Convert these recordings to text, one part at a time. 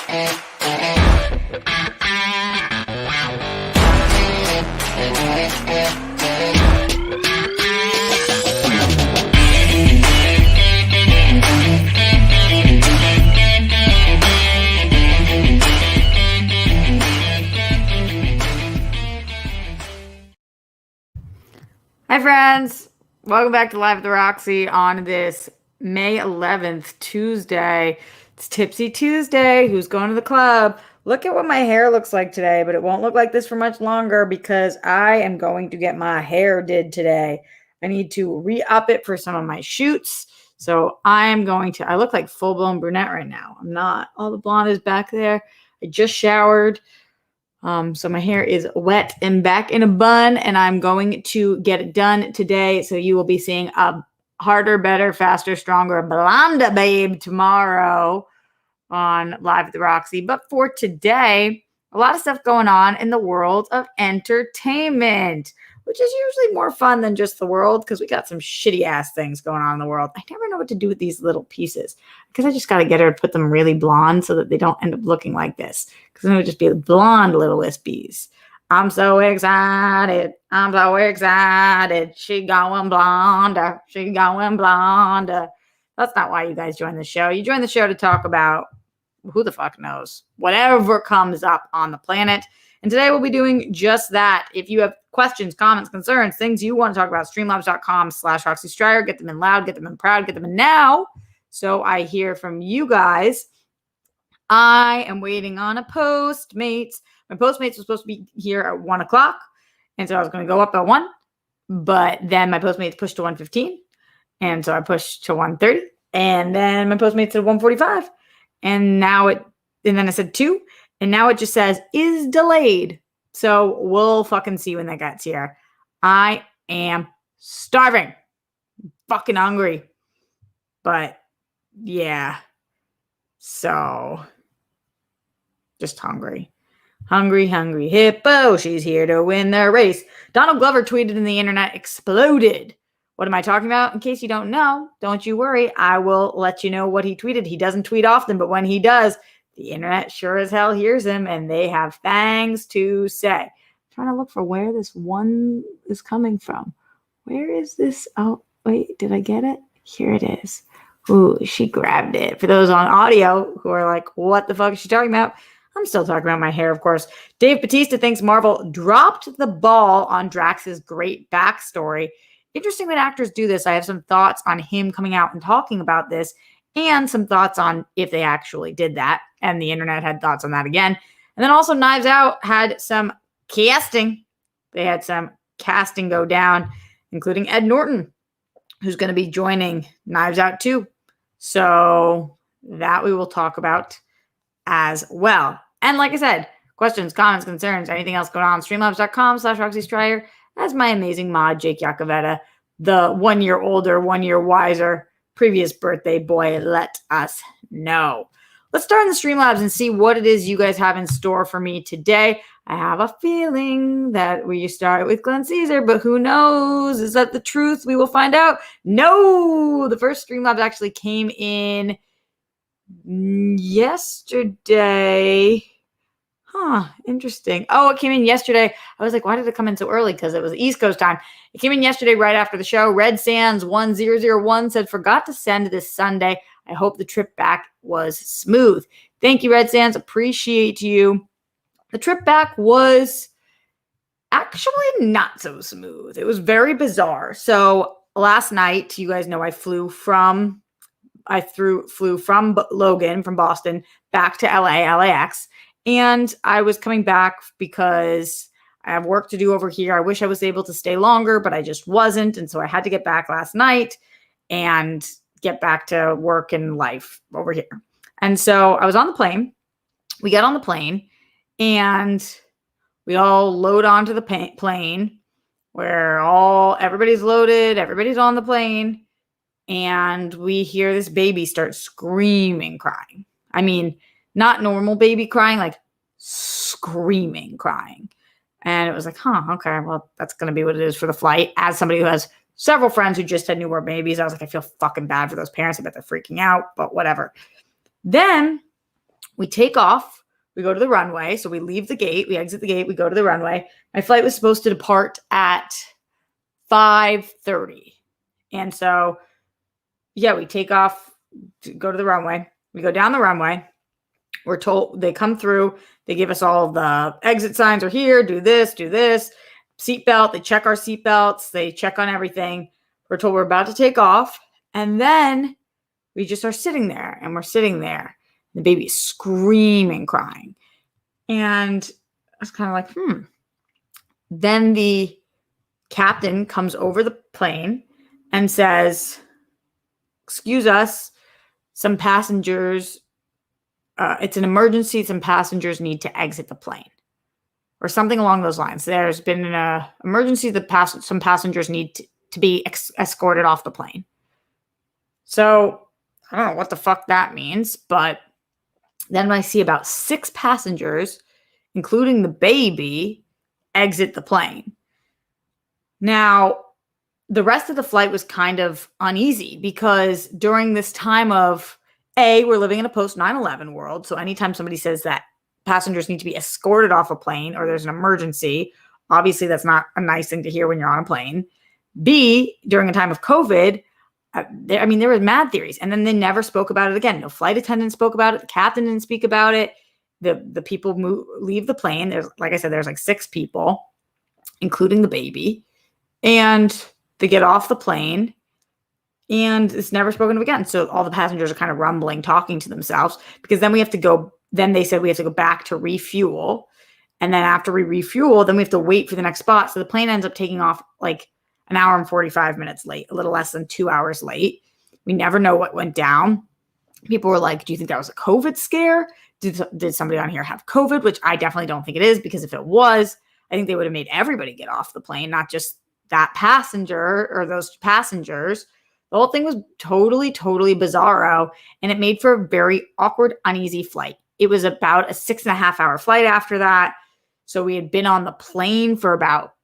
Hi, friends. Welcome back to Live at the Roxy on this May 11th, Tuesday. It's Tipsy Tuesday. Who's going to the club? Look at what my hair looks like today, but it won't look like this for much longer because I am going to get my hair did today. I need to re-up it for some of my shoots. So I look like full-blown brunette right now. I'm not. All the blonde is back there. I just showered. So my hair is wet and back in a bun, and I'm going to get it done today. So you will be seeing a harder, better, faster, stronger blonde babe tomorrow on Live at the Roxy. But for today, a lot of stuff going on in the world of entertainment, which is usually more fun than just the world because we got some shitty ass things going on in the world. I never know what to do with these little pieces because I just got to get her to put them really blonde so that they don't end up looking like this because then it would just be blonde little wispies. I'm so excited. I'm so excited. She going blonder. She going blonder. That's not why you guys join the show. You join the show to talk about who the fuck knows, whatever comes up on the planet. And today we'll be doing just that. If you have questions, comments, concerns, things you want to talk about, streamlabs.com/Roxy Stryer. Get them in loud, get them in proud, get them in now. So I hear from you guys. I am waiting on a Postmates. My Postmates was supposed to be here at 1 o'clock. And so I was going to go up at 1. But then my Postmates pushed to 1:15. And so I pushed to 1:30. And then my Postmates said 1:45. And then I said 2. And now it just says, is delayed. So we'll fucking see when that gets here. I am starving. Fucking hungry. But yeah. So just hungry. Hungry, hungry hippo. She's here to win the race. Donald Glover tweeted and the internet exploded. What am I talking about? In case you don't know, don't you worry. I will let you know what he tweeted. He doesn't tweet often, but when he does, the internet sure as hell hears him, and they have things to say. I'm trying to look for where this one is coming from. Where is this? Oh, wait, did I get it? Here it is. Ooh, she grabbed it. For those on audio who are like, what the fuck is she talking about? I'm still talking about my hair, of course. Dave Bautista thinks Marvel dropped the ball on Drax's great backstory. Interesting that actors do this. I have some thoughts on him coming out and talking about this, and some thoughts on if they actually did that. And the internet had thoughts on that again. And then also Knives Out had some casting. They had some casting go down, including Ed Norton, who's going to be joining Knives Out 2. So that we will talk about as well. And like I said, questions, comments, concerns, anything else going on, streamlabs.com/Roxy Stryer. As my amazing mod, Jake Yacovetta, the 1 year older, 1 year wiser, previous birthday boy, let us know. Let's start in the Streamlabs and see what it is you guys have in store for me today. I have a feeling that we start with Glenn Caesar, but who knows? Is that the truth? We will find out. No! The first Streamlabs actually came in yesterday. Interesting. Oh, it came in yesterday. I was like, why did it come in so early? Because it was East Coast time. It came in yesterday right after the show. Red Sands 1001 said, forgot to send this Sunday. I hope the trip back was smooth. Thank you, Red Sands. Appreciate you. The trip back was actually not so smooth. It was very bizarre. So last night, you guys know I flew from Logan, from Boston, back to LAX. And I was coming back because I have work to do over here. I wish I was able to stay longer, but I just wasn't. And so I had to get back last night and get back to work and life over here. And so I was on the plane. We got on the plane and we all load onto the plane where everybody's loaded, everybody's on the plane. And we hear this baby start screaming, crying. I mean, not normal baby crying, like screaming, crying. And it was like, okay, well, that's going to be what it is for the flight. As somebody who has several friends who just had newborn babies, I was like, I feel fucking bad for those parents. I bet they're freaking out, but whatever. Then We take off. We go to the runway. So we leave the gate. We exit the gate. We go to the runway. My flight was supposed to depart at 5:30. And so, yeah, we take off, to go to the runway. We go down the runway. We're told, they come through. They give us all the exit signs are here. Do this, seatbelt. They check our seatbelts. They check on everything. We're told we're about to take off. And then we just are sitting there, and we're sitting there. The baby is screaming, crying. And I was kind of like, Then the captain comes over the plane and says, excuse us, some passengers, it's an emergency. Some passengers need to exit the plane, or something along those lines. There's been an emergency. Some passengers need to be escorted off the plane. So I don't know what the fuck that means, but then I see about 6 passengers, including the baby, exit the plane. Now, the rest of the flight was kind of uneasy because during this time of, we're living in a post 9/11 world. So anytime somebody says that passengers need to be escorted off a plane or there's an emergency, obviously that's not a nice thing to hear when you're on a plane. B, during a time of COVID, there were mad theories, and then they never spoke about it again. No flight attendant spoke about it. The captain didn't speak about it. The people leave the plane. There's, like I said, there's like 6 people, including the baby, and they get off the plane, and it's never spoken of again. So all the passengers are kind of rumbling, talking to themselves, because then we have to go. Then they said we have to go back to refuel, and then after we refuel, then we have to wait for the next spot. So the plane ends up taking off like an hour and 45 minutes late, a little less than 2 hours late. We never know what went down. People were like, do you think that was a COVID scare? Did somebody on here have COVID? Which I definitely don't think it is, because if it was, I think they would have made everybody get off the plane, not just that passenger or those passengers. The whole thing was totally, totally bizarro, and it made for a very awkward, uneasy flight. It was about a 6.5 hour flight after that. So we had been on the plane for about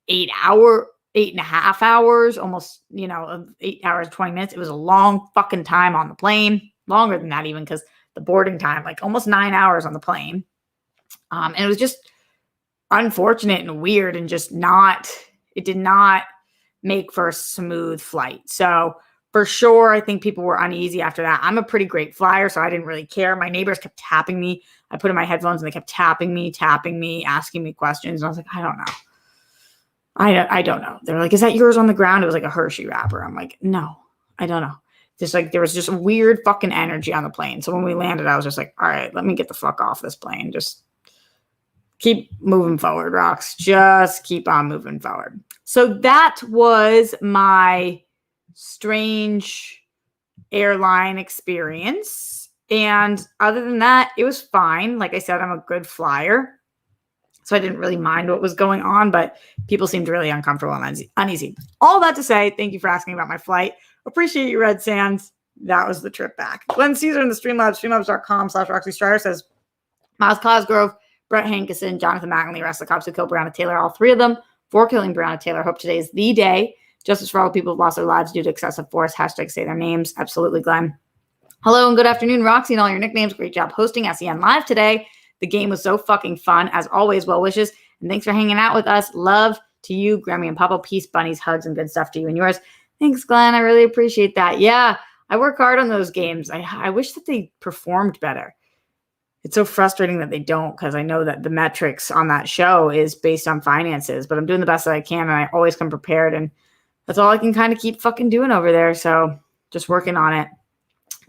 8.5 hours, almost, 8 hours, 20 minutes. It was a long fucking time on the plane, longer than that even, because the boarding time, like almost 9 hours on the plane. And it was just unfortunate and weird, and it did not make for a smooth flight. So for sure, I think people were uneasy after that. I'm a pretty great flyer, so I didn't really care. My neighbors kept tapping me. I put in my headphones and they kept tapping me, asking me questions. And I was like, I don't know. I don't know. They're like, is that yours on the ground? It was like a Hershey wrapper. I'm like, no, I don't know. Just like, there was just a weird fucking energy on the plane. So when we landed, I was just like, all right, let me get the fuck off this plane. Just keep moving forward, Rox. Just keep on moving forward. So that was my strange airline experience. And other than that, it was fine. Like I said, I'm a good flyer, so I didn't really mind what was going on, but people seemed really uncomfortable and uneasy. All that to say, thank you for asking about my flight. Appreciate you, Red Sands. That was the trip back. Glenn Caesar in the Streamlabs, streamlabs.com/Roxy Strider says, Miles Cosgrove, Brett Hankerson, Jonathan McEnley arrest the cops who killed Breonna Taylor, all 3 of them, for killing Breonna Taylor. Hope today is the day. Justice for all people who've lost their lives due to excessive force. # say their names. Absolutely, Glenn. Hello and good afternoon, Roxy, and all your nicknames. Great job hosting SEN Live today. The game was so fucking fun. As always, well wishes. And thanks for hanging out with us. Love to you, Grammy and Papa. Peace, bunnies, hugs, and good stuff to you and yours. Thanks, Glenn. I really appreciate that. Yeah, I work hard on those games. I wish that they performed better. It's so frustrating that they don't, because I know that the metrics on that show is based on finances, but I'm doing the best that I can, and I always come prepared, and that's all I can kind of keep fucking doing over there. So just working on it.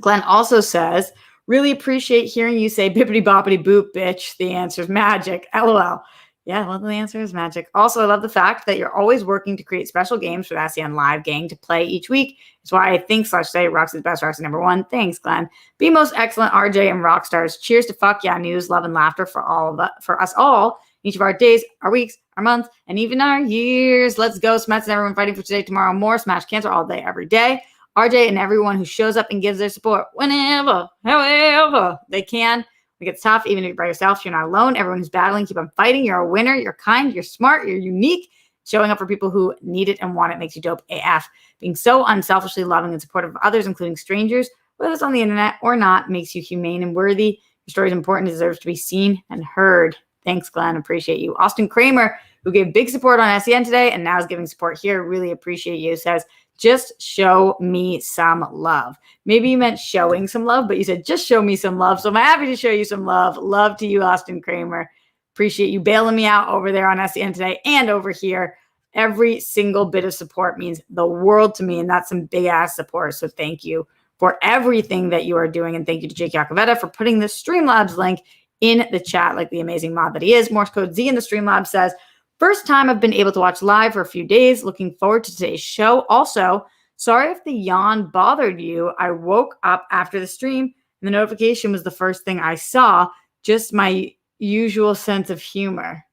Glenn also says, really appreciate hearing you say bippity boppity boop, bitch. The answer is magic. LOL. Yeah, well, the answer is magic. Also, I love the fact that you're always working to create special games for the SEN Live gang to play each week. It's why I think /say Roxy's best, Roxy #1. Thanks, Glenn. Be most excellent, RJ and Rockstars. Cheers to fuck yeah news, love, and laughter for us all. Each of our days, our weeks, our months, and even our years. Let's go, Smets and everyone fighting for today, tomorrow, more. Smash cancer all day, every day. RJ and everyone who shows up and gives their support whenever, however they can. It gets tough, even if you're by yourself. You're not alone. Everyone who's battling, keep on fighting. You're a winner. You're kind. You're smart. You're unique. Showing up for people who need it and want it makes you dope AF. Being so unselfishly loving and supportive of others, including strangers, whether it's on the internet or not, makes you humane and worthy. Your story is important, deserves to be seen and heard. Thanks, Glenn. Appreciate you. Austin Kramer, who gave big support on SEN today and now is giving support here. Really appreciate you. Says, just show me some love. Maybe you meant showing some love, but you said just show me some love. So I'm happy to show you some love. Love to you, Austin Kramer. Appreciate you bailing me out over there on SEN today and over here. Every single bit of support means the world to me, and that's some big ass support. So thank you for everything that you are doing. And thank you to Jake Yacovetta for putting the Streamlabs link in the chat like the amazing mod that he is. Morse code Z in the Streamlabs says, first time I've been able to watch live for a few days. Looking forward to today's show. Also, sorry if the yawn bothered you. I woke up after the stream and the notification was the first thing I saw. Just my usual sense of humor.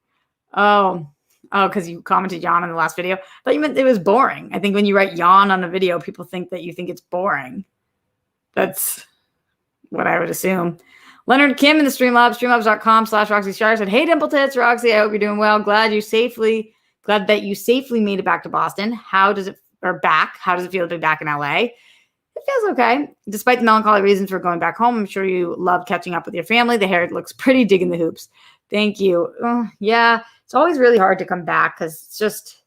Oh, because you commented yawn in the last video. I thought you meant it was boring. I think when you write yawn on a video, people think that you think it's boring. That's what I would assume. Leonard Kim in the Streamlabs, streamlabs.com/Roxy Shire said, hey, Dimple Tits, Roxy, I hope you're doing well. Glad that you safely made it back to Boston. How does it feel to be back in LA? It feels okay. Despite the melancholy reasons for going back home, I'm sure you love catching up with your family. The hair looks pretty, digging the hoops. Thank you. Yeah, it's always really hard to come back because it's just,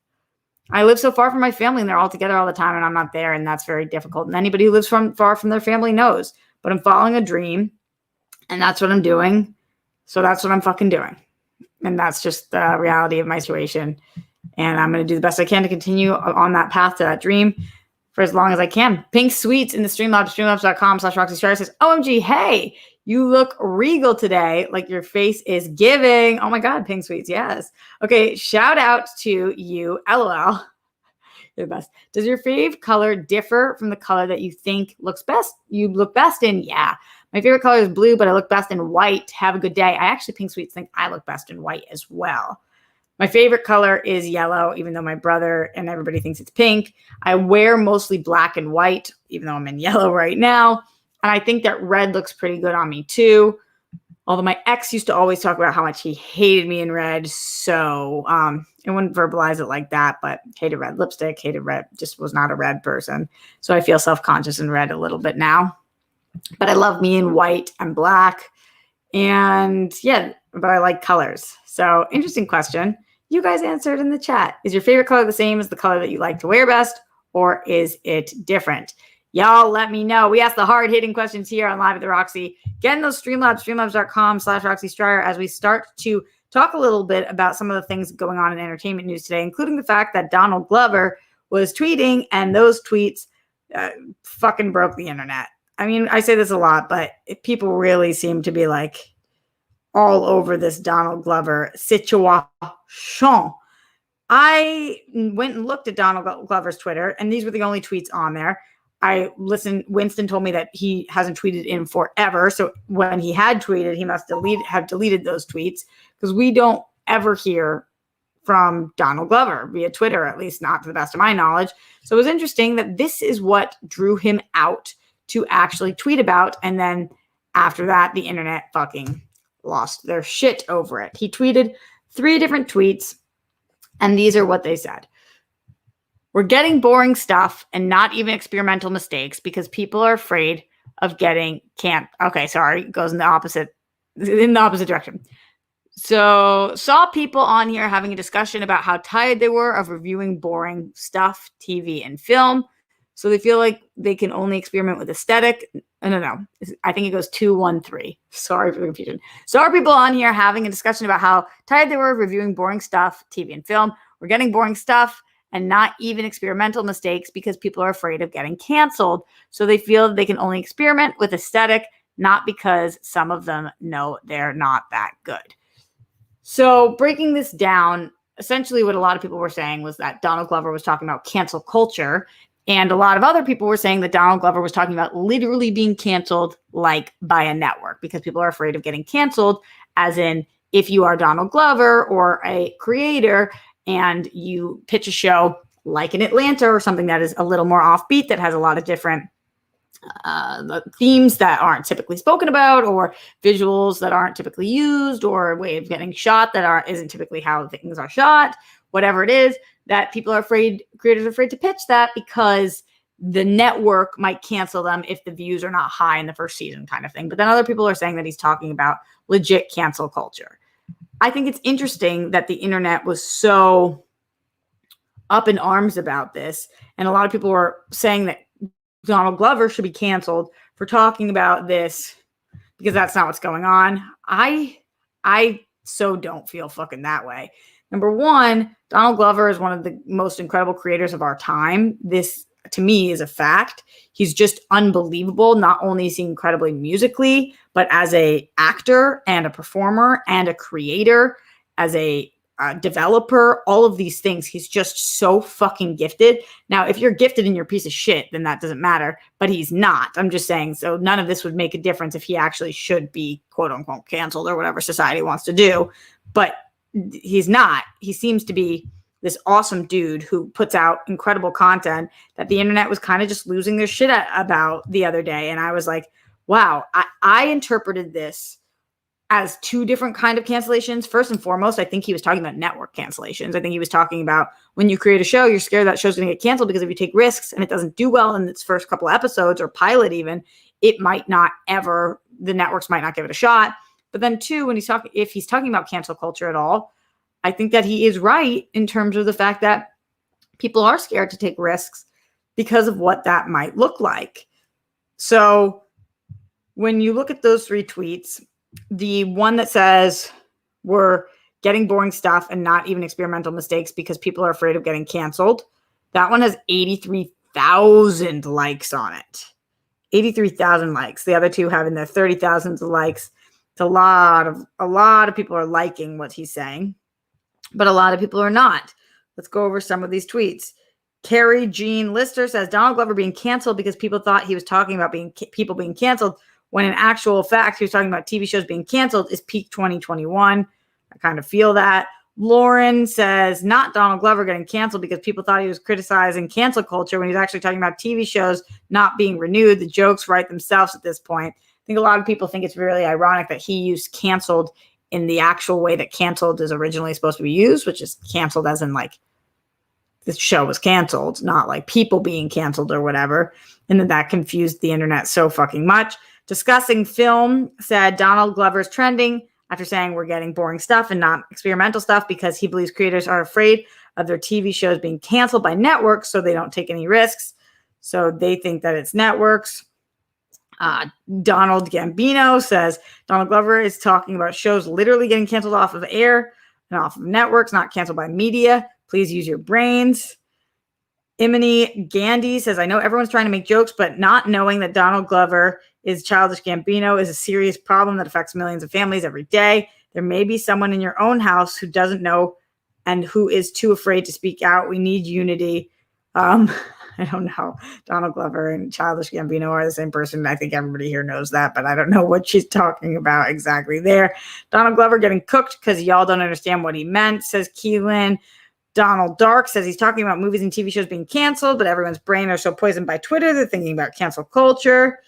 I live so far from my family and they're all together all the time and I'm not there, and that's very difficult. And anybody who lives far from their family knows. But I'm following a dream and that's what I'm doing. So that's what I'm fucking doing. And that's just the reality of my situation. And I'm going to do the best I can to continue on that path to that dream for as long as I can. Pink Sweets in the Streamlabs, streamlabs.com/Roxy Shire says, OMG, hey, you look regal today. Like your face is giving. Oh my God, Pink Sweets. Yes. Okay. Shout out to you. LOL. You're the best. Does your fave color differ from the color that you think looks best? You look best in? Yeah. My favorite color is blue, but I look best in white. Have a good day. I actually, Pink Sweets, think I look best in white as well. My favorite color is yellow, even though my brother and everybody thinks it's pink. I wear mostly black and white, even though I'm in yellow right now. And I think that red looks pretty good on me too. Although my ex used to always talk about how much he hated me in red. So I wouldn't verbalize it like that, but hated red lipstick, hated red, just was not a red person. So I feel self-conscious in red a little bit now. But I love me in white and black. And yeah, but I like colors. So interesting question. You guys answered in the chat. Is your favorite color the same as the color that you like to wear best, or is it different? Y'all let me know. We ask the hard-hitting questions here on Live at the Roxy. Get in those Streamlabs, streamlabs.com/Roxy Stryer as we start to talk a little bit about some of the things going on in entertainment news today, including the fact that Donald Glover was tweeting and those tweets fucking broke the internet. I mean, I say this a lot, but people really seem to be like all over this Donald Glover situation. I went and looked at Donald Glover's Twitter, and these were the only tweets on there. Winston told me that he hasn't tweeted in forever. So when he had tweeted, he must have deleted those tweets, because we don't ever hear from Donald Glover via Twitter, at least not to the best of my knowledge. So it was interesting that this is what drew him out to actually tweet about. And then after that, the internet fucking lost their shit over it. He tweeted 3 different tweets, and these are what they said. We're getting boring stuff and not even experimental mistakes because people are afraid of getting Okay, sorry. It goes in the opposite direction. So saw people on here having a discussion about how tired they were of reviewing boring stuff, TV and film. So they feel like they can only experiment with aesthetic. No. I think it goes 213. Sorry for the confusion. So are people on here having a discussion about how tired they were of reviewing boring stuff, TV and film. We're getting boring stuff and not even experimental mistakes because people are afraid of getting canceled. So they feel that they can only experiment with aesthetic, not because some of them know they're not that good. So breaking this down, essentially what a lot of people were saying was that Donald Glover was talking about cancel culture. And a lot of other people were saying that Donald Glover was talking about literally being canceled, like by a network, because people are afraid of getting canceled, as in if you are Donald Glover or a creator and you pitch a show like in Atlanta or something that is a little more offbeat, that has a lot of different themes that aren't typically spoken about, or visuals that aren't typically used, or a way of getting shot that isn't typically how things are shot, whatever it is, that people are afraid, creators are afraid to pitch that because the network might cancel them if the views are not high in the first season kind of thing. But then other people are saying that he's talking about legit cancel culture. I think it's interesting that the internet was so up in arms about this. And a lot of people were saying that Donald Glover should be canceled for talking about this because that's not what's going on. I so don't feel fucking that way. Number one, Donald Glover is one of the most incredible creators of our time. This, to me, is a fact. He's just unbelievable. Not only is he incredibly musically, but as a actor and a performer and a creator, as a developer, all of these things. He's just so fucking gifted. Now, if you're gifted and you're a piece of shit, then that doesn't matter, but he's not. I'm just saying, so none of this would make a difference if he actually should be quote unquote canceled or whatever society wants to do, but he's not. He seems to be this awesome dude who puts out incredible content that the internet was kind of just losing their shit about the other day. And I was like, wow, I interpreted this as two different kind of cancellations. First and foremost, I think he was talking about network cancellations. I think he was talking about when you create a show, you're scared that show's going to get canceled because if you take risks and it doesn't do well in its first couple episodes or pilot even, it might not ever, the networks might not give it a shot. But then two, when if he's talking about cancel culture at all, I think that he is right in terms of the fact that people are scared to take risks because of what that might look like. So when you look at those three tweets, the one that says we're getting boring stuff and not even experimental mistakes because people are afraid of getting canceled, that one has 83,000 likes on it. 83,000 likes. The other two have in their 30,000 likes. It's a lot of people are liking what he's saying, but a lot of people are not. Let's go over some of these tweets. Carrie Jean Lister says Donald Glover being canceled because people thought he was talking about people being canceled, when in actual fact, he was talking about TV shows being canceled, is peak 2021. I kind of feel that. Lauren says, not Donald Glover getting canceled because people thought he was criticizing cancel culture when he's actually talking about TV shows not being renewed. The jokes write themselves at this point. I think a lot of people think it's really ironic that he used canceled in the actual way that canceled is originally supposed to be used, which is canceled as in like the show was canceled, not like people being canceled or whatever. And then that confused the internet so fucking much. Discussing Film said Donald Glover's trending after saying we're getting boring stuff and not experimental stuff because he believes creators are afraid of their TV shows being canceled by networks, so they don't take any risks. So they think that it's networks. Donald Gambino says Donald Glover is talking about shows literally getting canceled off of air and off of networks, not canceled by media. Please use your brains. Imani Gandhi says, I know everyone's trying to make jokes, but not knowing that Donald Glover is Childish Gambino is a serious problem that affects millions of families every day. There may be someone in your own house who doesn't know and who is too afraid to speak out. We need unity. I don't know. Donald Glover and Childish Gambino are the same person. I think everybody here knows that, but I don't know what she's talking about exactly there. Donald Glover getting cooked because y'all don't understand what he meant, says Keelan. Donald Dark says he's talking about movies and TV shows being canceled, but everyone's brain are so poisoned by Twitter, they're thinking about cancel culture.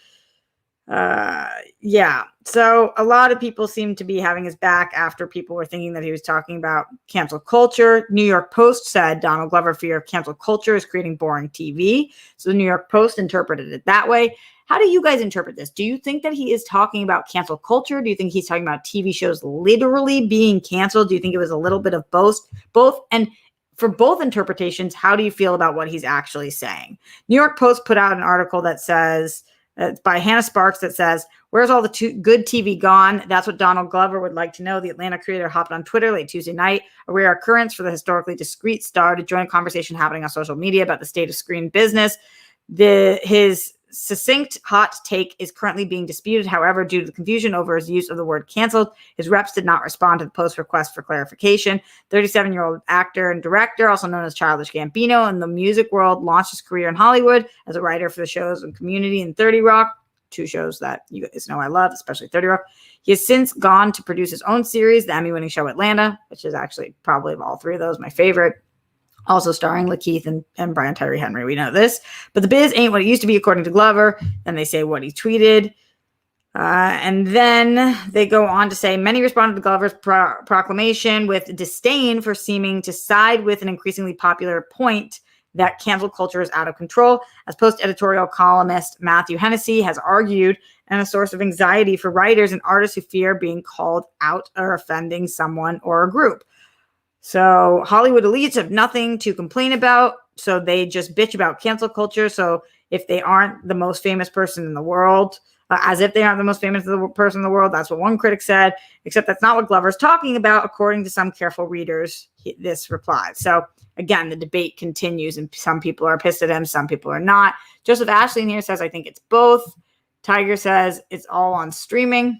Yeah. So a lot of people seem to be having his back after people were thinking that he was talking about cancel culture. New York Post said Donald Glover fear of cancel culture is creating boring TV. So the New York Post interpreted it that way. How do you guys interpret this? Do you think that he is talking about cancel culture? Do you think he's talking about TV shows literally being canceled? Do you think it was a little bit of both? And for both interpretations, how do you feel about what he's actually saying? New York Post put out an article that says, by Hannah Sparks, that says, where's all the good TV gone? That's what Donald Glover would like to know. The Atlanta creator hopped on Twitter late Tuesday night, a rare occurrence for the historically discreet star to join a conversation happening on social media about the state of screen business. His succinct hot take is currently being disputed. However, due to the confusion over his use of the word canceled, his reps did not respond to the post request for clarification. 37-year-old actor and director, also known as Childish Gambino in the music world, launched his career in Hollywood as a writer for the shows and Community and 30 Rock, two shows that you guys know I love, especially 30 Rock. He has since gone to produce his own series, the Emmy-winning show Atlanta, which is actually probably of all three of those my favorite. Also starring Lakeith and Brian Tyree Henry. We know this. But the biz ain't what it used to be, according to Glover. Then they say what he tweeted. And then they go on to say, many responded to Glover's proclamation with disdain for seeming to side with an increasingly popular point that cancel culture is out of control. As post-editorial columnist Matthew Hennessy has argued, and a source of anxiety for writers and artists who fear being called out or offending someone or a group. So Hollywood elites have nothing to complain about, so they just bitch about cancel culture. So if they aren't the most famous person in the world, as if they aren't the most famous person in the world, that's what one critic said, except that's not what Glover's talking about, according to some careful readers, this replies. So again, the debate continues, and some people are pissed at him, some people are not. Joseph Ashley in here says, I think it's both. Tiger says it's all on streaming.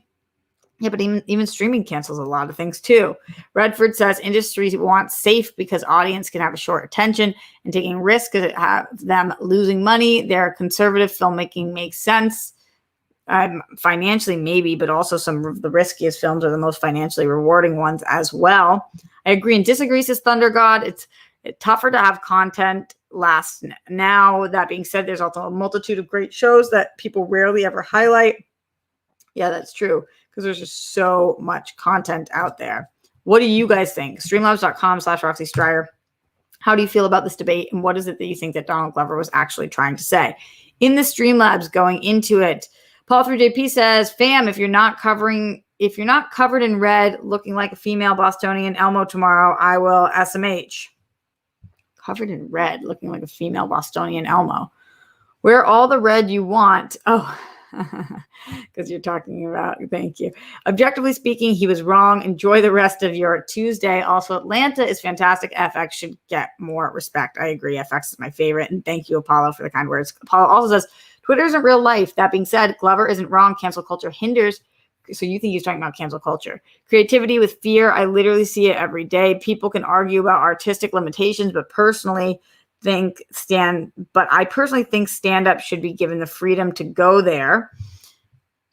Yeah, but even streaming cancels a lot of things too. Redford says industry wants safe because audience can have a short attention, and taking risk could have them losing money. Their conservative filmmaking makes sense. Financially, maybe, but also some of the riskiest films are the most financially rewarding ones as well. I agree and disagree, says Thunder God. It's tougher to have content last now. That being said, there's also a multitude of great shows that people rarely ever highlight. Yeah, that's true, because there's just so much content out there. What do you guys think? Streamlabs.com/Roxy Stryer. How do you feel about this debate, and what is it that you think that Donald Glover was actually trying to say? In the Streamlabs going into it, Paul 3JP says, fam, if you're not covered in red, looking like a female Bostonian Elmo tomorrow, I will SMH. Covered in red, looking like a female Bostonian Elmo. Wear all the red you want. Oh, because you're talking about, thank you. Objectively speaking, he was wrong. Enjoy the rest of your Tuesday. Also, Atlanta is fantastic. FX should get more respect. I agree. FX is my favorite. And thank you, Apollo, for the kind words. Apollo also says, Twitter isn't real life. That being said, Glover isn't wrong. Cancel culture hinders. So you think he's talking about cancel culture. Creativity with fear. I literally see it every day. People can argue about artistic limitations, but I personally think stand-up should be given the freedom to go there.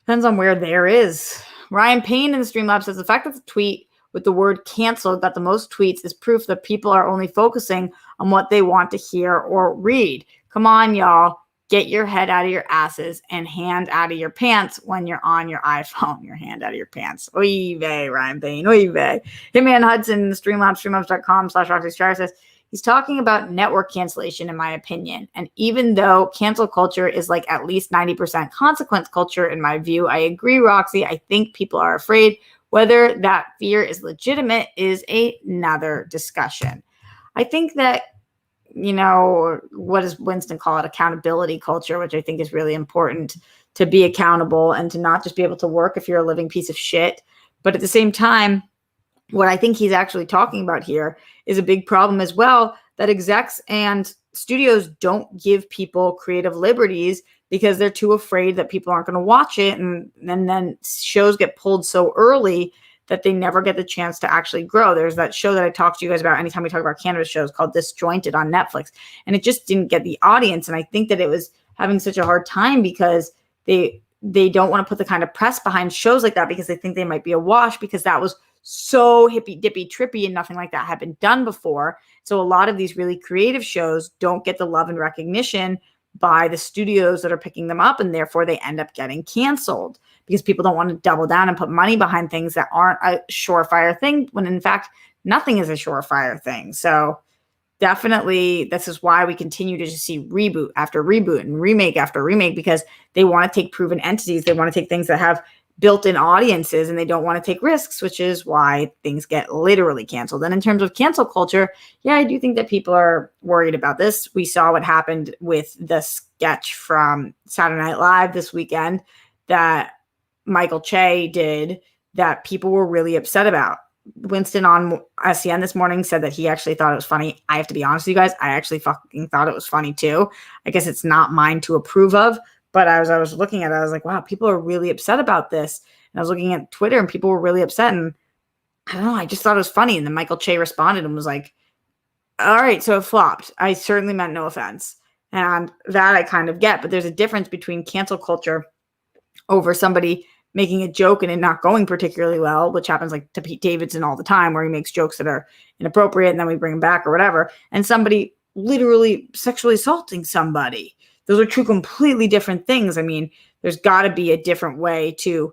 Depends on where there is. Ryan Payne in the Streamlabs says the fact that the tweet with the word canceled got the most tweets is proof that people are only focusing on what they want to hear or read. Come on, y'all. Get your head out of your asses and hand out of your pants when you're on your iPhone. Your hand out of your pants. Oy vey, Ryan Payne. Oy vey. Hitman Hudson, the Streamlabs, streamlabs.com/Roxy Stryer says, he's talking about network cancellation, in my opinion. And even though cancel culture is like at least 90% consequence culture, in my view, I agree, Roxy. I think people are afraid. Whether that fear is legitimate is another discussion. I think that, what does Winston call it? Accountability culture, which I think is really important, to be accountable and to not just be able to work if you're a living piece of shit. But at the same time, what I think he's actually talking about here is a big problem as well, that execs and studios don't give people creative liberties because they're too afraid that people aren't going to watch it. And then shows get pulled so early that they never get the chance to actually grow. There's that show that I talk to you guys about anytime we talk about cannabis shows called Disjointed on Netflix. And it just didn't get the audience. And I think that it was having such a hard time because they don't want to put the kind of press behind shows like that because they think they might be a wash, because that was so hippy dippy trippy and nothing like that had been done before. So a lot of these really creative shows don't get the love and recognition by the studios that are picking them up, and therefore they end up getting canceled because people don't want to double down and put money behind things that aren't a surefire thing, when in fact nothing is a surefire thing. So definitely this is why we continue to just see reboot after reboot and remake after remake, because they want to take proven entities. They want to take things that have built-in audiences, and they don't want to take risks, which is why things get literally canceled. And in terms of cancel culture, yeah, I do think that people are worried about this. We saw what happened with the sketch from Saturday Night Live this weekend that Michael Che did that people were really upset about. Winston on SCN this morning said that he actually thought it was funny. I have to be honest with you guys, I actually fucking thought it was funny too. I guess it's not mine to approve of, but as I was looking at it, I was like, wow, people are really upset about this. And I was looking at Twitter and people were really upset. And I don't know, I just thought it was funny. And then Michael Che responded and was like, all right, so it flopped. I certainly meant no offense. And that I kind of get. But there's a difference between cancel culture over somebody making a joke and it not going particularly well, which happens like to Pete Davidson all the time, where he makes jokes that are inappropriate and then we bring him back or whatever, and somebody literally sexually assaulting somebody. Those are two completely different things. I mean, there's got to be a different way to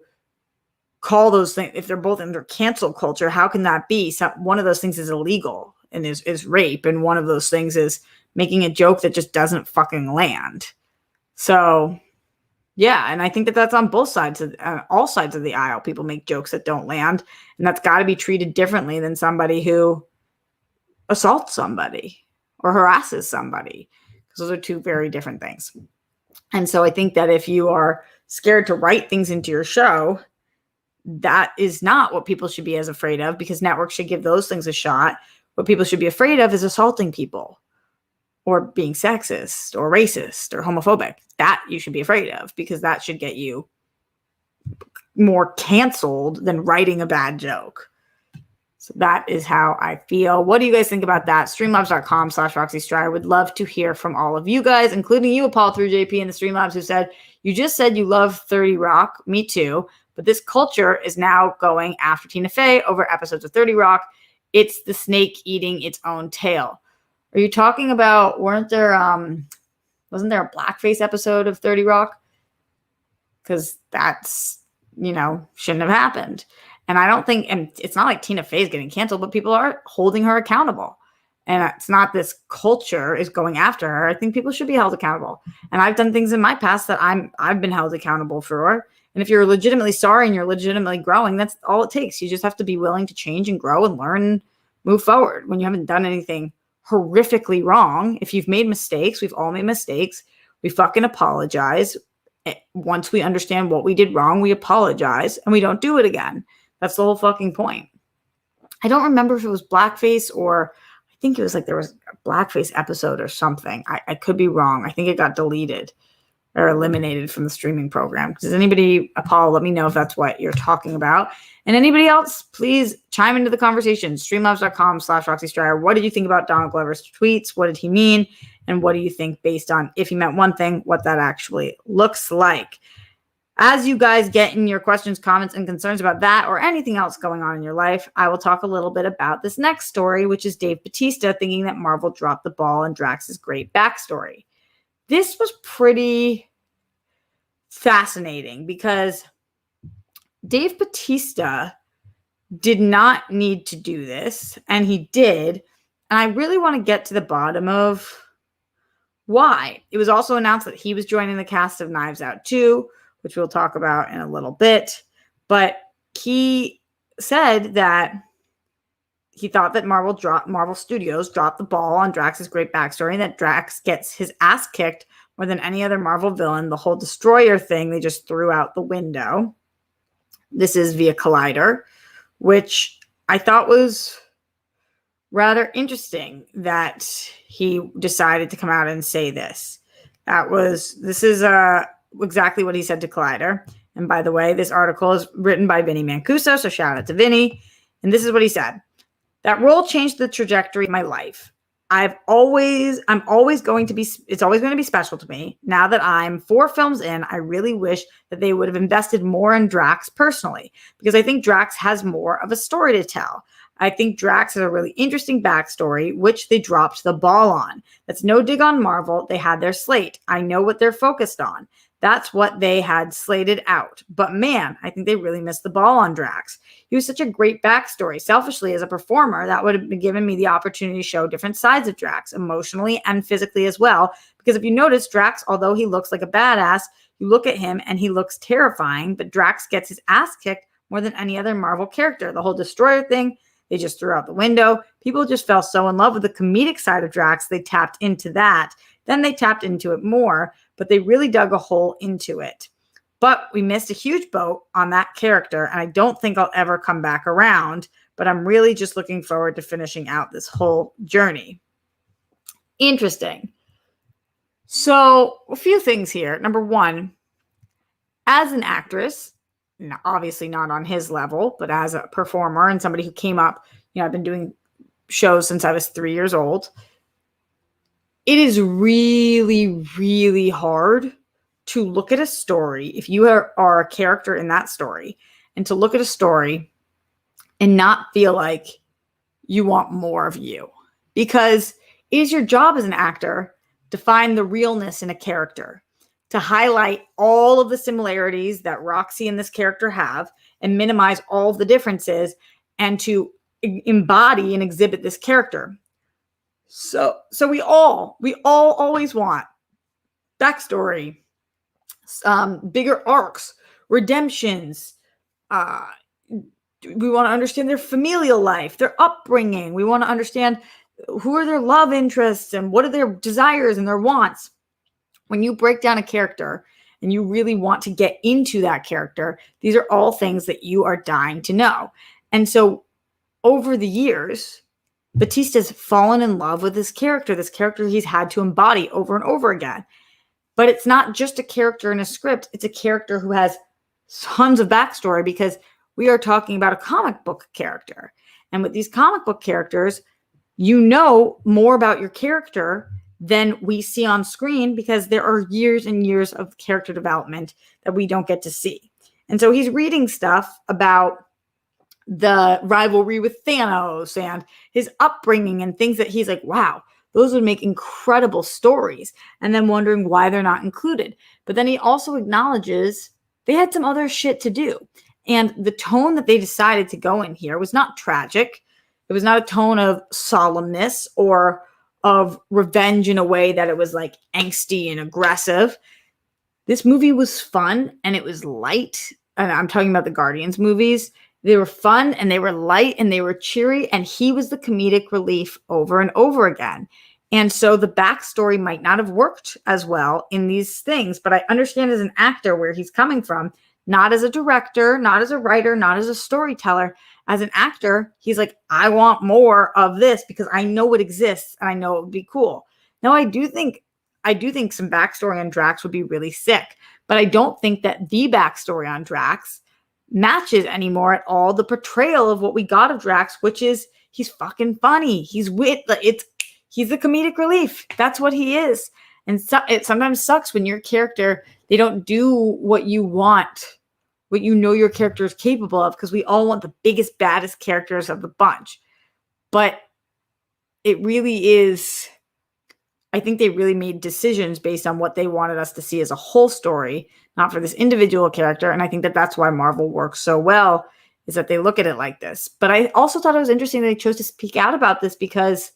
call those things. If they're both under cancel culture, how can that be? So one of those things is illegal and is rape, and one of those things is making a joke that just doesn't fucking land. So, yeah, and I think that that's on both sides of all sides of the aisle. People make jokes that don't land, and that's got to be treated differently than somebody who assaults somebody or harasses somebody, because those are two very different things. And so I think that if you are scared to write things into your show, that is not what people should be as afraid of, because networks should give those things a shot. What people should be afraid of is assaulting people or being sexist or racist or homophobic. That you should be afraid of, because that should get you more canceled than writing a bad joke. So that is how I feel. What do you guys think about that? Streamlabs.com/Roxy Stryer. Would love to hear from all of you guys, including you, Paul through JP in the Streamlabs, who said, you just said you love 30 Rock. Me too. But this culture is now going after Tina Fey over episodes of 30 Rock. It's the snake eating its own tail. Are you talking about, wasn't there a blackface episode of 30 Rock? Because that's, shouldn't have happened. And I don't think, and it's not like Tina Fey is getting canceled, but people are holding her accountable. And it's not this culture is going after her. I think people should be held accountable. And I've done things in my past that I've been held accountable for. And if you're legitimately sorry and you're legitimately growing, that's all it takes. You just have to be willing to change and grow and learn and move forward. When you haven't done anything horrifically wrong, if you've made mistakes, we've all made mistakes, we fucking apologize. Once we understand what we did wrong, we apologize and we don't do it again. That's the whole fucking point. I don't remember if it was blackface, or I think it was like there was a blackface episode or something. I could be wrong. I think it got deleted or eliminated from the streaming program. Does anybody, Paul, let me know if that's what you're talking about. And anybody else, please chime into the conversation. Streamlabs.com/Roxy Stryer. What did you think about Donald Glover's tweets? What did he mean? And what do you think, based on if he meant one thing, what that actually looks like? As you guys get in your questions, comments, and concerns about that or anything else going on in your life, I will talk a little bit about this next story, which is Dave Bautista thinking that Marvel dropped the ball on Drax's great backstory. This was pretty fascinating because Dave Bautista did not need to do this, and he did. And I really want to get to the bottom of why. It was also announced that he was joining the cast of Knives Out 2, which we'll talk about in a little bit. But he said that he thought that Marvel Studios dropped the ball on Drax's great backstory, and that Drax gets his ass kicked more than any other Marvel villain. The whole Destroyer thing, they just threw out the window. This is via Collider, which I thought was rather interesting that he decided to come out and say this. This is exactly what he said to Collider. And by the way, this article is written by Vinny Mancuso, so shout out to Vinny. And this is what he said. That role changed the trajectory of my life. It's always going to be special to me. Now that I'm 4 films in, I really wish that they would have invested more in Drax personally, because I think Drax has more of a story to tell. I think Drax has a really interesting backstory, which they dropped the ball on. That's no dig on Marvel. They had their slate. I know what they're focused on. That's what they had slated out. But man, I think they really missed the ball on Drax. He was such a great backstory. Selfishly, as a performer, that would have given me the opportunity to show different sides of Drax, emotionally and physically as well. Because if you notice, Drax, although he looks like a badass, you look at him and he looks terrifying, but Drax gets his ass kicked more than any other Marvel character. The whole Destroyer thing, they just threw out the window. People just fell so in love with the comedic side of Drax, they tapped into that. Then they tapped into it more, but they really dug a hole into it. But we missed a huge boat on that character, and I don't think I'll ever come back around, but I'm really just looking forward to finishing out this whole journey. Interesting. So a few things here. Number one, as an actress, obviously not on his level, but as a performer and somebody who came up, I've been doing shows since I was 3 years old. It is really, really hard to look at a story, if you are a character in that story, and to look at a story and not feel like you want more of you. Because it is your job as an actor to find the realness in a character, to highlight all of the similarities that Roxy and this character have and minimize all of the differences, and to embody and exhibit this character. So we all always want backstory, bigger arcs, redemptions. Uh, we want to understand their familial life, their upbringing. We want to understand who are their love interests and what are their desires and their wants. When you break down a character and you really want to get into that character, these are all things that you are dying to know. And so over the years, Batista's fallen in love with this character he's had to embody over and over again. But it's not just a character in a script, it's a character who has tons of backstory because we are talking about a comic book character. And with these comic book characters, you know more about your character than we see on screen because there are years and years of character development that we don't get to see. And so he's reading stuff about the rivalry with Thanos and his upbringing and things that he's like, wow, those would make incredible stories. And then wondering why they're not included. But then he also acknowledges they had some other shit to do. And the tone that they decided to go in here was not tragic. It was not a tone of solemnness or of revenge in a way that it was like angsty and aggressive. This movie was fun and it was light. And I'm talking about the Guardians movies. They were fun and they were light and they were cheery. And he was the comedic relief over and over again. And so the backstory might not have worked as well in these things. But I understand as an actor where he's coming from, not as a director, not as a writer, not as a storyteller. As an actor, he's like, I want more of this because I know it exists and I know it would be cool. Now, I do think some backstory on Drax would be really sick, but I don't think that the backstory on Drax matches anymore at all the portrayal of what we got of Drax, which is he's fucking funny. He's the comedic relief. That's what he is. And so, it sometimes sucks when your character, they don't do what you want, what you know your character is capable of, because we all want the biggest, baddest characters of the bunch. But it really is, I think they really made decisions based on what they wanted us to see as a whole story, not for this individual character. And I think that that's why Marvel works so well, is that they look at it like this. But I also thought it was interesting that they chose to speak out about this because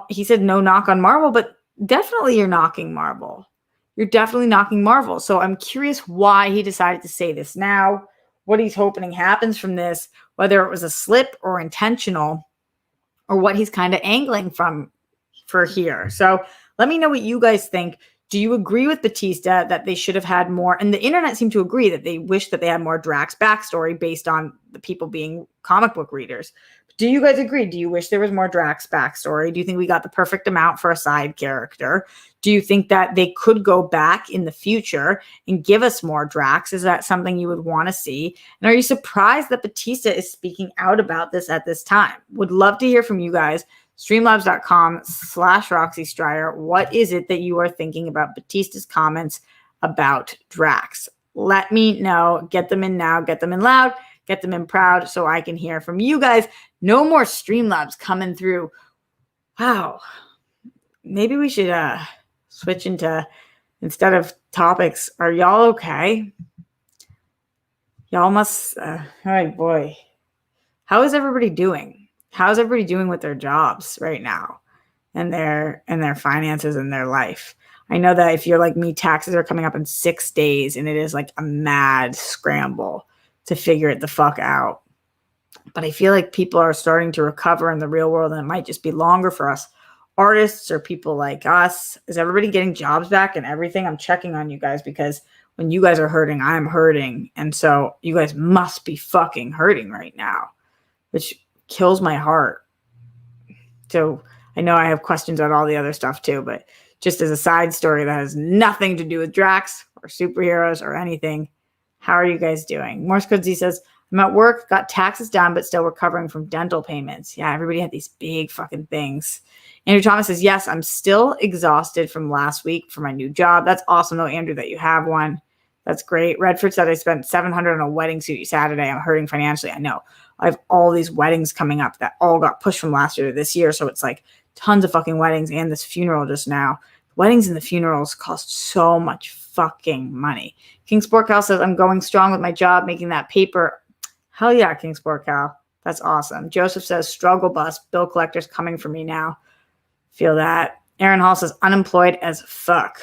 he said no knock on Marvel, but definitely you're knocking Marvel. You're definitely knocking Marvel. So I'm curious why he decided to say this now, what he's hoping happens from this, whether it was a slip or intentional, or what he's kind of angling for here. So let me know what you guys think. Do you agree with Batista that they should have had more? And the internet seemed to agree that they wish that they had more Drax backstory based on the people being comic book readers. Do you guys agree? Do you wish there was more Drax backstory? Do you think we got the perfect amount for a side character? Do you think that they could go back in the future and give us more Drax? Is that something you would want to see? And are you surprised that Batista is speaking out about this at this time? Would love to hear from you guys. Streamlabs.com/Roxy Strider. What is it that you are thinking about Batista's comments about Drax? Let me know. Get them in now. Get them in loud. Get them in proud so I can hear from you guys. No more Streamlabs coming through. Wow. Maybe we should switch into, instead of topics, are y'all okay? Y'all must, oh boy. How is everybody doing? How's everybody doing with their jobs right now and their finances and their life? I know that if you're like me, taxes are coming up in 6 days and it is like a mad scramble to figure it the fuck out. But I feel like people are starting to recover in the real world and it might just be longer for us artists or people like us. Is everybody getting jobs back and everything? I'm checking on you guys because when you guys are hurting, I'm hurting. And so you guys must be fucking hurting right now, which kills my heart. So I know I have questions on all the other stuff too, but just as a side story that has nothing to do with Drax or superheroes or anything, how are you guys doing? Morse Code Z says, I'm at work, got taxes down, but still recovering from dental payments. Yeah, everybody had these big fucking things. Andrew Thomas says, yes, I'm still exhausted from last week for my new job. That's awesome though, Andrew, that you have one. That's great. Redford said, I spent $700 on a wedding suit Saturday. I'm hurting financially. I know. I have all these weddings coming up that all got pushed from last year to this year. So it's like tons of fucking weddings and this funeral just now. Weddings and the funerals cost so much fucking money. King Sport Cal says, I'm going strong with my job, making that paper. Hell yeah, King Sport Cal. That's awesome. Joseph says, struggle bus. Bill collector's coming for me now. Feel that. Aaron Hall says unemployed as fuck.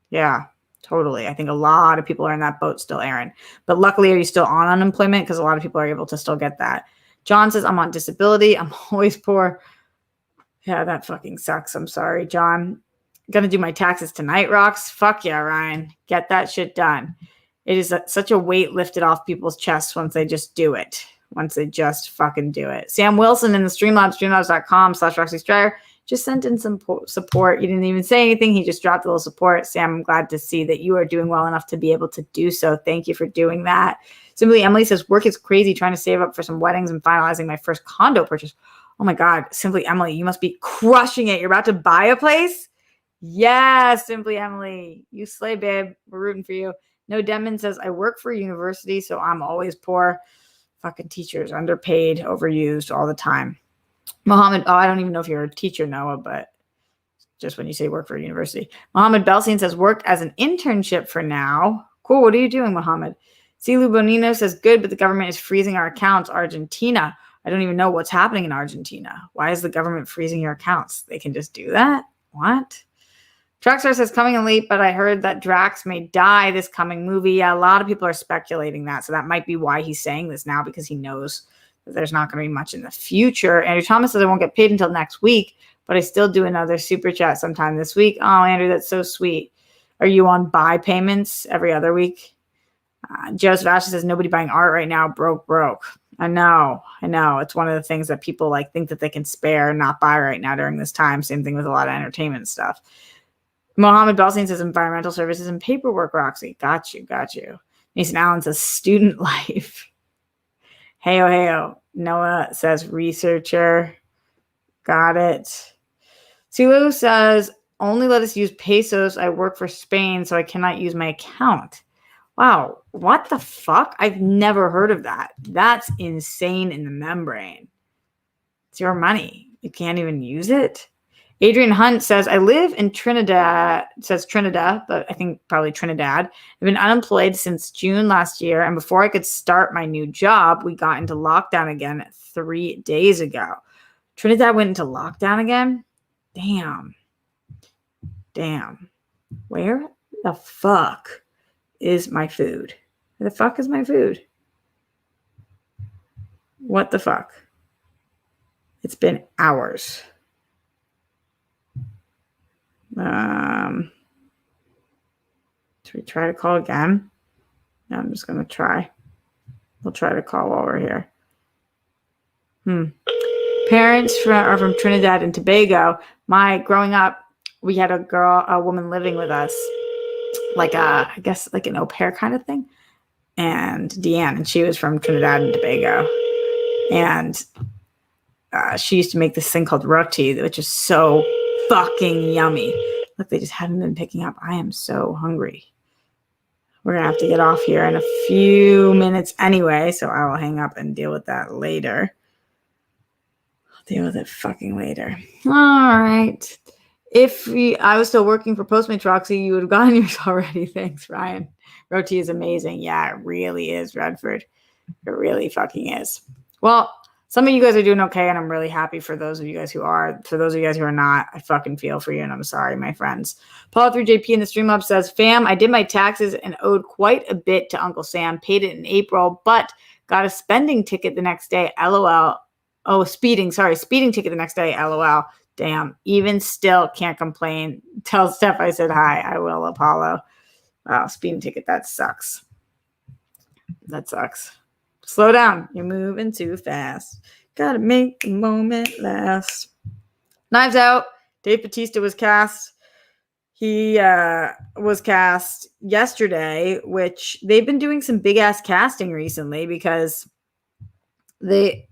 Yeah, totally. I think a lot of people are in that boat still, Aaron. But luckily, are you still on unemployment? Because a lot of people are able to still get that. John says, I'm on disability. I'm always poor. Yeah, that fucking sucks. I'm sorry, John. Gonna do my taxes tonight, Rocks. Fuck yeah, Ryan. Get that shit done. It is such a weight lifted off people's chests once they just do it. Once they just fucking do it. Sam Wilson in the Streamlabs, streamlabs.com/Roxy Stryer, just sent in some support. You didn't even say anything. He just dropped a little support. Sam, I'm glad to see that you are doing well enough to be able to do so. Thank you for doing that. Simply Emily says, work is crazy trying to save up for some weddings and finalizing my first condo purchase. Oh my God, Simply Emily, you must be crushing it. You're about to buy a place? Yeah, Simply Emily. You slay, babe. We're rooting for you. No Denman says, I work for a university, so I'm always poor. Fucking teachers, underpaid, overused all the time. Mohammed, I don't even know if you're a teacher, Noah, but just when you say work for a university. Mohammed Belsin says, work as an internship for now. Cool, what are you doing, Mohammed? Silu Bonino says, good, but the government is freezing our accounts. Argentina. I don't even know what's happening in Argentina. Why is the government freezing your accounts? They can just do that? What? Draxar says, coming in late, but I heard that Drax may die this coming movie. Yeah, a lot of people are speculating that. So that might be why he's saying this now, because he knows that there's not going to be much in the future. Andrew Thomas says, I won't get paid until next week, but I still do another super chat sometime this week. Oh, Andrew, that's so sweet. Are you on buy payments every other week? Joseph Ashley says, nobody buying art right now. Broke. I know. It's one of the things that people like think that they can spare and not buy right now during this time. Same thing with a lot of entertainment stuff. Mohammed Belsin says environmental services and paperwork, Roxy. Got you. Mason Allen says student life. Heyo. Noah says researcher. Got it. Silu says only let us use pesos. I work for Spain, so I cannot use my account. Wow, what the fuck? I've never heard of that. That's insane in the membrane. It's your money. You can't even use it. Adrian Hunt says, I live in Trinidad, but I think probably Trinidad. I've been unemployed since June last year, and before I could start my new job, we got into lockdown again 3 days ago. Trinidad went into lockdown again? Damn. Where the fuck is my food? Where the fuck is my food? What the fuck? It's been hours. Should we try to call again? No, I'm just going to try. We'll try to call while we're here. Parents are from Trinidad and Tobago. Growing up, we had a woman living with us, like I guess like an au pair kind of thing. And Deanne, and she was from Trinidad and Tobago. And she used to make this thing called roti, which is so fucking yummy. Look, they just haven't been picking up. I am so hungry. We're going to have to get off here in a few minutes anyway, so I will hang up and deal with that later. I'll deal with it fucking later. All right. If I was still working for Postmates, Roxy, you would have gotten yours already. Thanks, Ryan. Roti is amazing. Yeah, it really is, Redford. It really fucking is. Well, some of you guys are doing okay, and I'm really happy for those of you guys who are. For those of you guys who are not, I fucking feel for you, and I'm sorry, my friends. Paul3JP in the Streamlab says, fam, I did my taxes and owed quite a bit to Uncle Sam. Paid it in April, but got a spending ticket the next day. LOL. Oh, speeding ticket the next day. LOL. Damn. Even still, can't complain. Tell Steph I said hi. I will, Apollo. Wow, speeding ticket. That sucks. Slow down. You're moving too fast. Gotta make the moment last. Knives Out. Dave Bautista was cast. He was cast yesterday, which they've been doing some big ass casting recently because I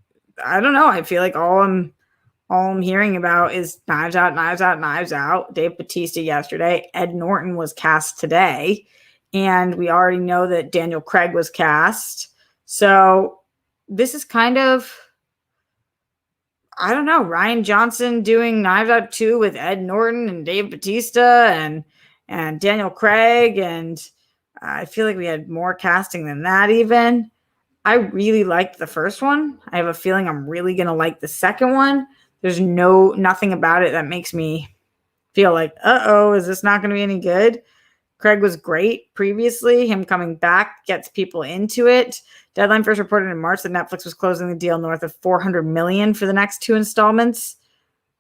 don't know. I feel like all I'm hearing about is Knives Out. Dave Bautista yesterday. Ed Norton was cast today. And we already know that Daniel Craig was cast. So this is kind of, I don't know, Ryan Johnson doing Knives Out 2 with Ed Norton and Dave Bautista and Daniel Craig. And I feel like we had more casting than that even. I really liked the first one. I have a feeling I'm really going to like the second one. There's nothing about it that makes me feel like, uh-oh, is this not going to be any good? Craig was great previously. Him coming back gets people into it. Deadline first reported in March that Netflix was closing the deal north of $400 million for the next 2 installments.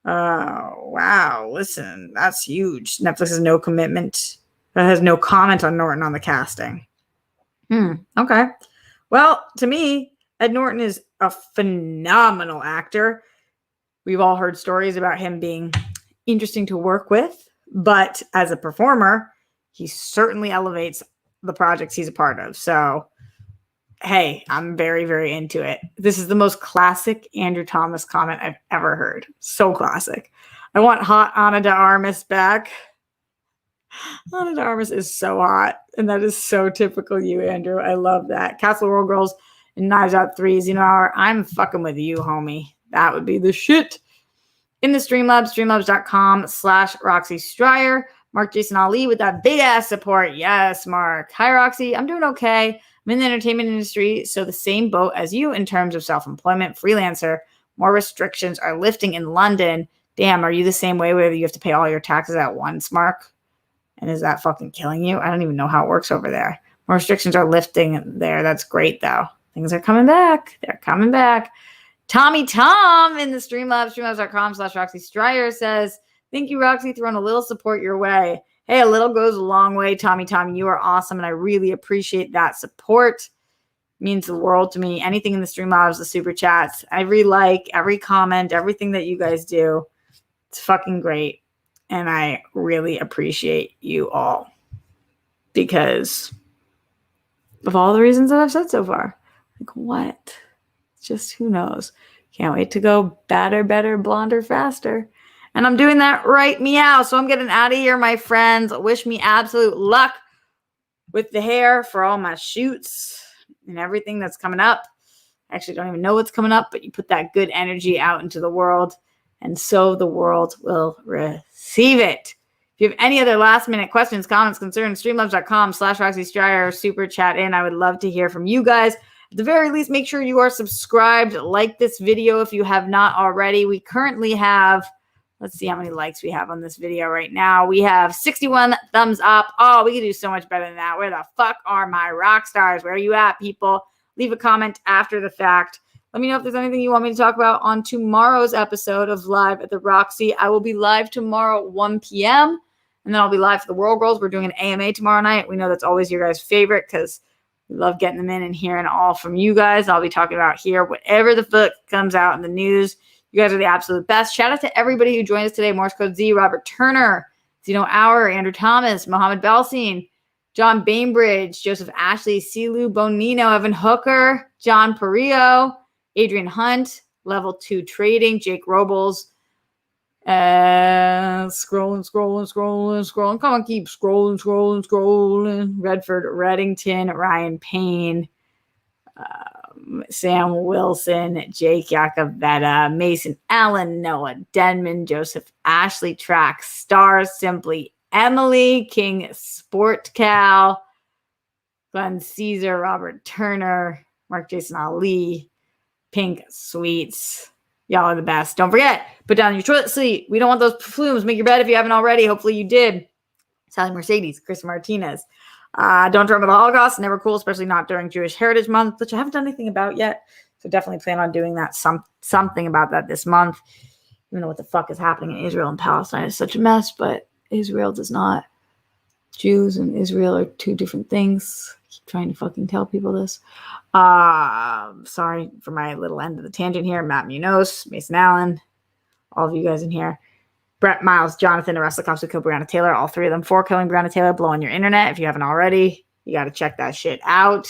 Wow. Listen, that's huge. Netflix has no commitment. Has no comment on Norton on the casting. Okay. Well, to me, Ed Norton is a phenomenal actor. We've all heard stories about him being interesting to work with, but as a performer, he certainly elevates the projects he's a part of. So, hey, I'm very, very into it. This is the most classic Andrew Thomas comment I've ever heard. So classic. I want hot Ana de Armas back. Ana de Armas is so hot, and that is so typical you, Andrew. I love that. Castle Royale Girls and Knives Out 3s, I'm fucking with you, homie. That would be the shit. In the Streamlabs, streamlabs.com/Roxy Stryer. Mark Jason Ali with that big ass support. Yes, Mark. Hi, Roxy. I'm doing okay. I'm in the entertainment industry, so the same boat as you in terms of self-employment, freelancer. More restrictions are lifting in London. Damn, are you the same way where you have to pay all your taxes at once, Mark? And is that fucking killing you? I don't even know how it works over there. More restrictions are lifting there. That's great, though. Things are coming back. They're coming back. Tommy Tom in the Streamlabs, streamlabs.com/Roxy Stryer says, thank you, Roxy, throwing a little support your way. Hey, a little goes a long way, Tommy Tom. You are awesome, and I really appreciate that support. It means the world to me. Anything in the Streamlabs, the super chats, every like, every comment, everything that you guys do, it's fucking great. And I really appreciate you all because of all the reasons that I've said so far. Like, what? Just who knows? Can't wait to go badder, better, blonder, faster. And I'm doing that right meow. So I'm getting out of here, my friends. Wish me absolute luck with the hair for all my shoots and everything that's coming up. I actually don't even know what's coming up, but you put that good energy out into the world, and so the world will receive it. If you have any other last minute questions, comments, concerns, streamlabs.com/Roxy Stryer, super chat in. I would love to hear from you guys. At the very least, make sure you are subscribed. Like this video if you have not already. We currently have, let's see how many likes we have on this video right now. We have 61 thumbs up. Oh, we can do so much better than that. Where the fuck are my rock stars? Where are you at, people? Leave a comment after the fact. Let me know if there's anything you want me to talk about on tomorrow's episode of Live at the Roxy. I will be live tomorrow at 1 p.m. And then I'll be live for the World Girls. We're doing an AMA tomorrow night. We know that's always your guys' favorite because we love getting them in and hearing all from you guys. I'll be talking about here whatever the fuck comes out in the news. You guys are the absolute best. Shout out to everybody who joined us today. Morse Code Z, Robert Turner, Zeno Auer, Andrew Thomas, Mohammed Belsin, John Bainbridge, Joseph Ashley, Silu Bonino, Evan Hooker, John Perillo, Adrian Hunt, Level 2 Trading, Jake Robles, scrolling. Come on, keep scrolling. Redford Reddington, Ryan Payne, Sam Wilson, Jake Yakavetta, Mason Allen, Noah Denman, Joseph Ashley, Track Stars, Simply Emily, King Sport Cal, Glenn Caesar, Robert Turner, Mark Jason Ali, Pink Sweets. Y'all are the best. Don't forget, put down your toilet seat. We don't want those plumes. Make your bed if you haven't already. Hopefully you did. Sally Mercedes, Chris Martinez. Don't remember the Holocaust. Never cool, especially not during Jewish Heritage Month, which I haven't done anything about yet. So definitely plan on doing that. Something about that this month. Even though what the fuck is happening in Israel and Palestine is such a mess, but Israel does not. Jews and Israel are two different things. I keep trying to fucking tell people this. Sorry for my little end of the tangent here. Matt Munoz, Mason Allen, all of you guys in here. Brett Miles, Jonathan, Arestlakovsky, Brianna Taylor, all three of them for killing Brianna Taylor. Blow on your internet if you haven't already. You got to check that shit out.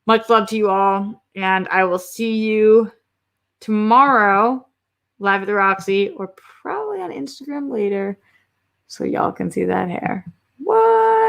Much love to you all, and I will see you tomorrow live at the Roxy, or probably on Instagram later, so y'all can see that hair. What?